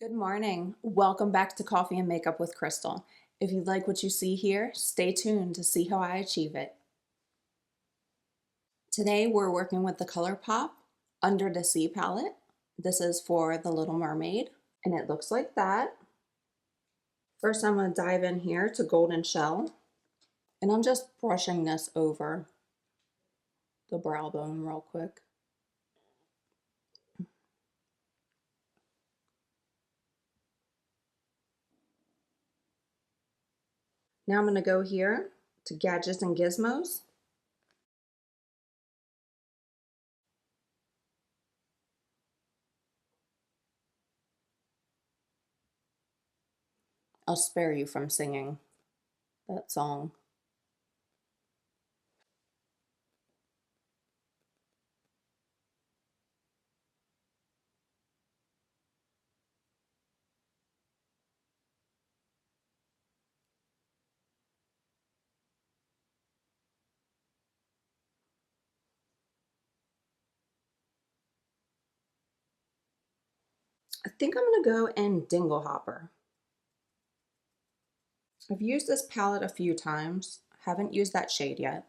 Good morning. Welcome back to Coffee and Makeup with Crystal. If you like what you see here, stay tuned to see how I achieve it. Today we're working with the ColourPop Under the Sea palette. This is for The Little Mermaid, and it looks like that. First, I'm going to dive in here to Golden Shell, and I'm just brushing this over the brow bone real quick. Now I'm going to go here to Gadgets and Gizmos. I'll spare you from singing that song. I think I'm going to go in Dingle Hopper. I've used this palette a few times, haven't used that shade yet.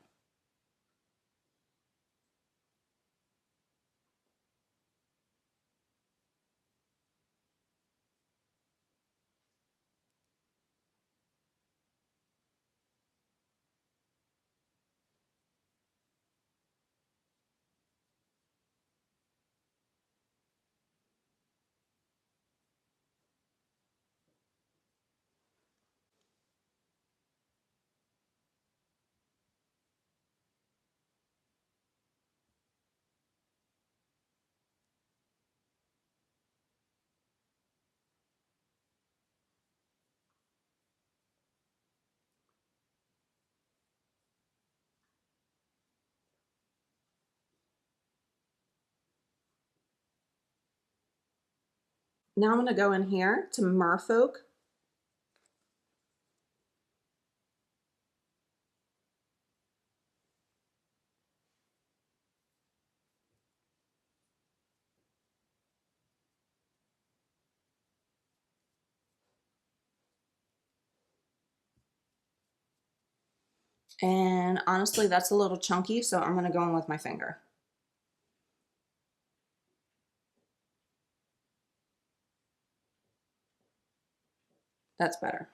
Now I'm going to go in here to Merfolk. And honestly, that's a little chunky, so I'm going to go in with my finger. That's better.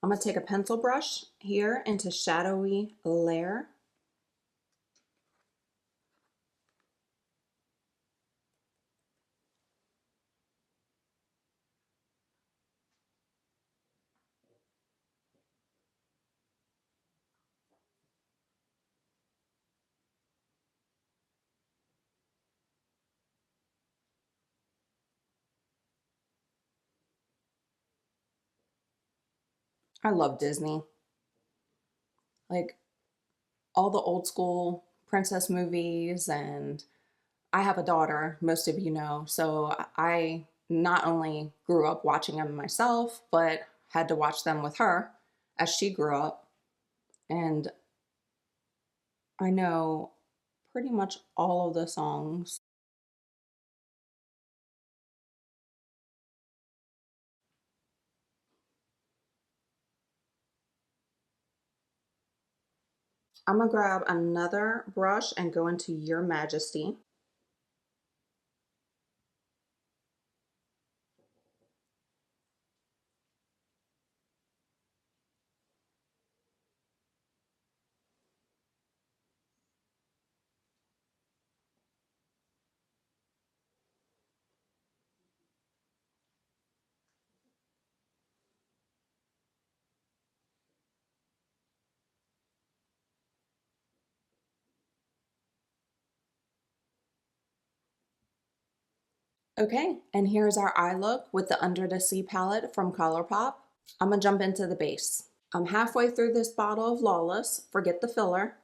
I'm going to take a pencil brush here into Shadowy Layer. I love Disney. Like all the old school princess movies, and I have a daughter, most of you know, so I not only grew up watching them myself, but had to watch them with her as she grew up. And I know pretty much all of the songs. I'm gonna grab another brush and go into Your Majesty. Okay, and here's our eye look with the Under the Sea palette from ColourPop. I'm gonna jump into the base. I'm halfway through this bottle of Lawless, forget the filler.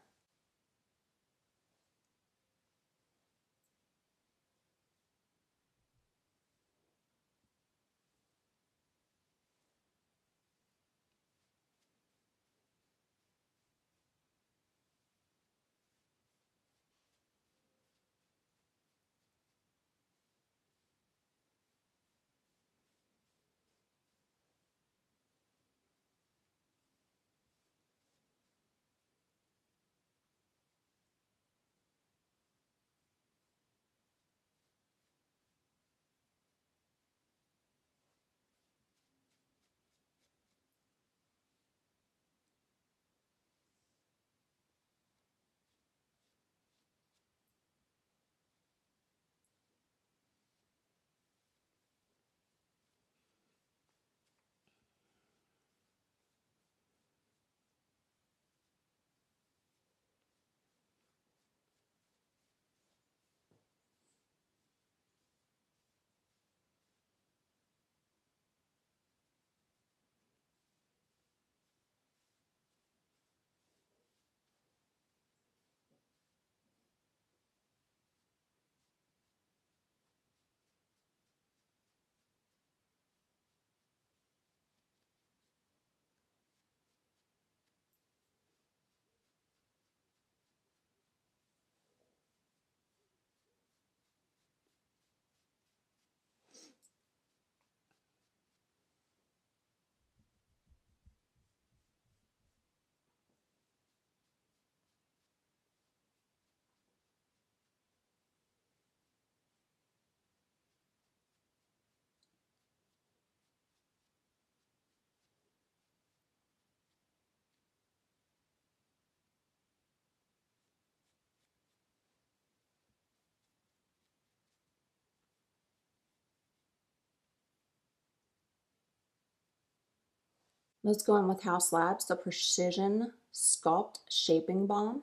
Let's go in with House Labs, the Precision Sculpt Shaping Balm.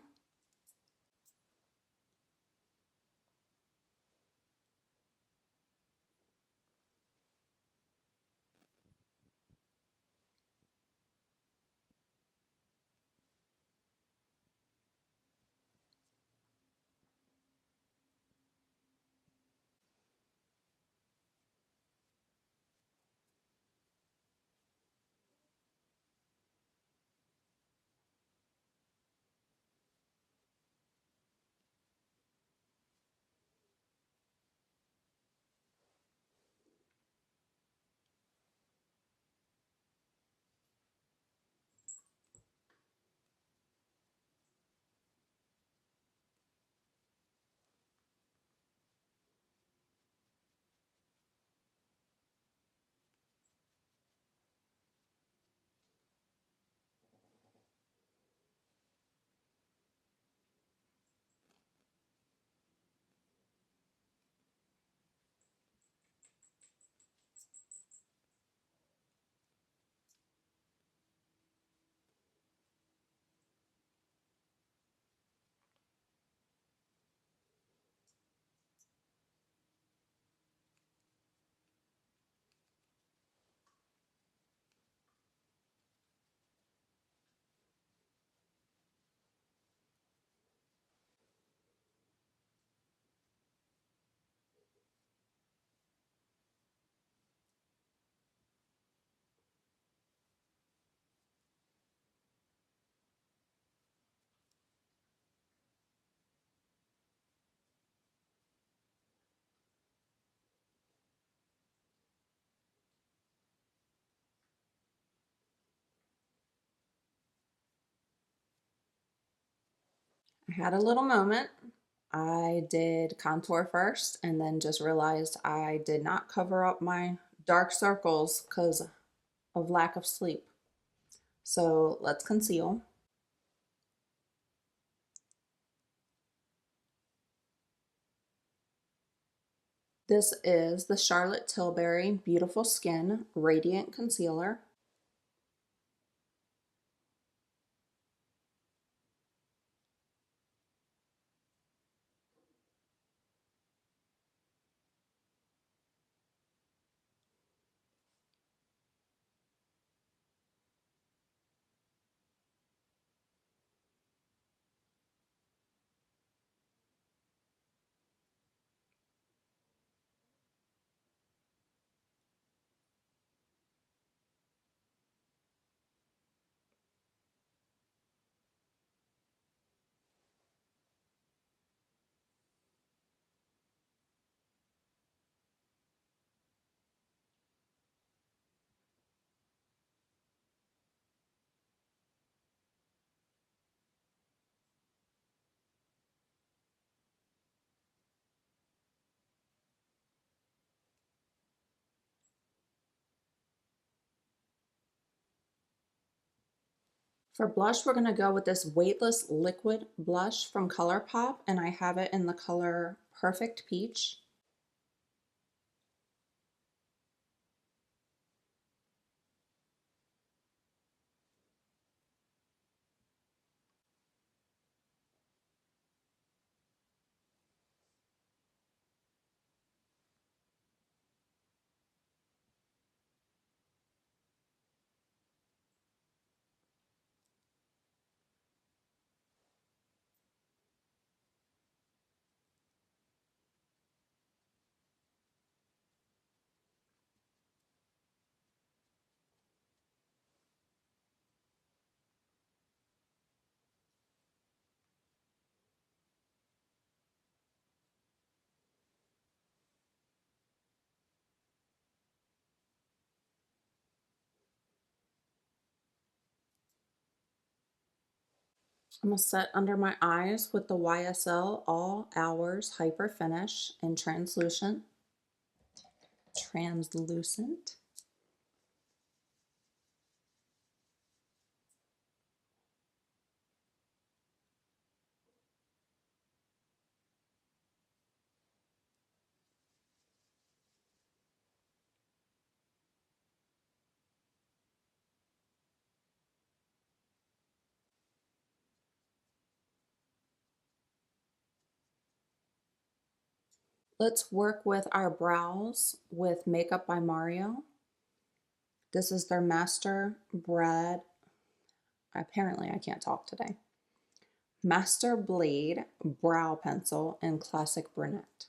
I had a little moment. I did contour first and then just realized I did not cover up my dark circles because of lack of sleep. So let's conceal. This is the Charlotte Tilbury Beautiful Skin Radiant Concealer. For blush, we're going to go with this weightless liquid blush from ColourPop, and I have it in the color Perfect Peach. I'm going to set under my eyes with the YSL All Hours Hyper Finish in translucent. Translucent. Let's work with our brows with Makeup by Mario. This is their Master Bread. Apparently, I can't talk today. Master Blade Brow Pencil in Classic Brunette.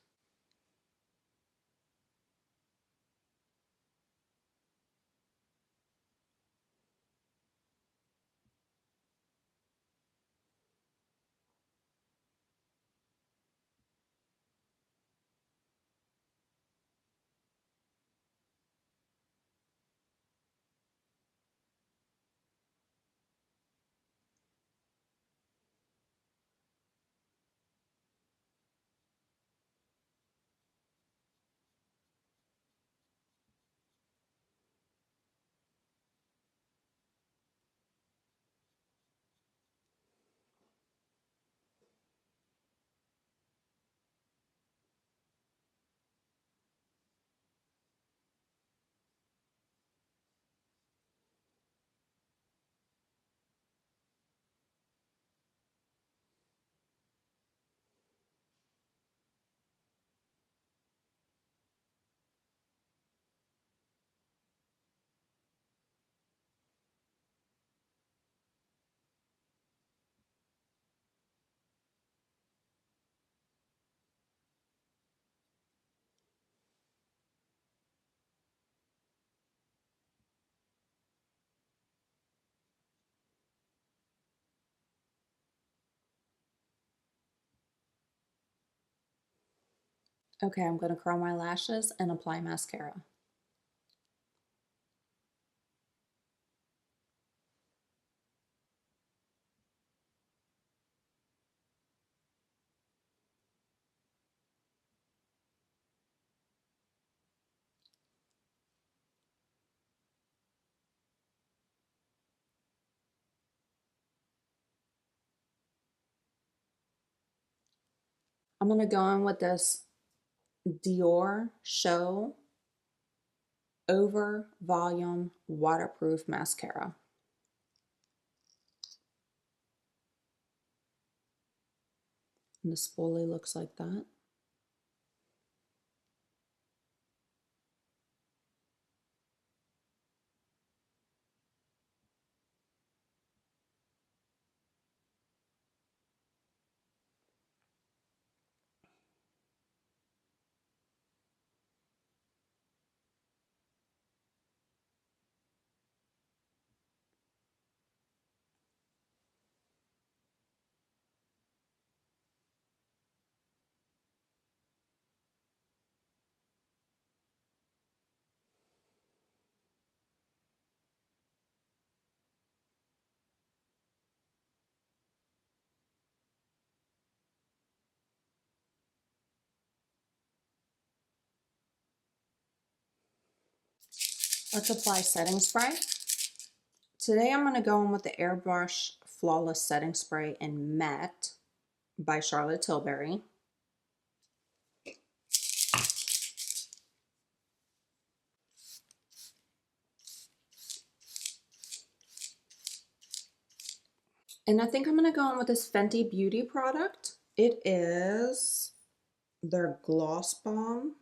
Okay, I'm going to curl my lashes and apply mascara. I'm going to go in with this Dior Show Over Volume Waterproof Mascara. And the spoolie looks like that. Let's apply setting spray. Today I'm going to go in with the Airbrush Flawless Setting Spray in Matte by Charlotte Tilbury. And I think I'm going to go in with this Fenty Beauty product. It is their Gloss Bomb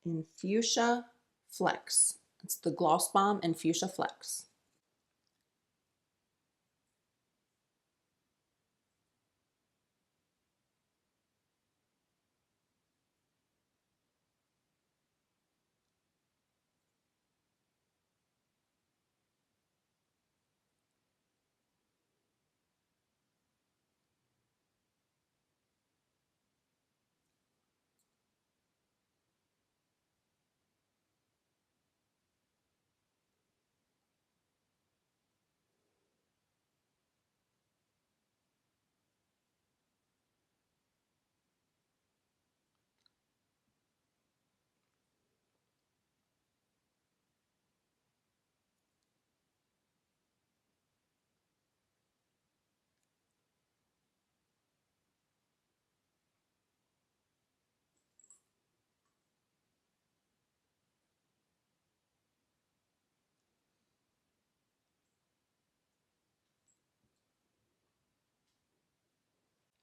in Fuchsia Flex. It's the Gloss Bomb in Fuchsia Flex.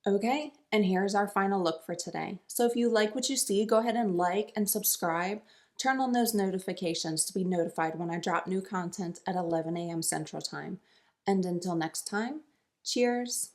Okay, and here's our final look for today. So if you like what you see, go ahead and like and subscribe. Turn on those notifications to be notified when I drop new content at 11 a.m. Central Time. And until next time, cheers.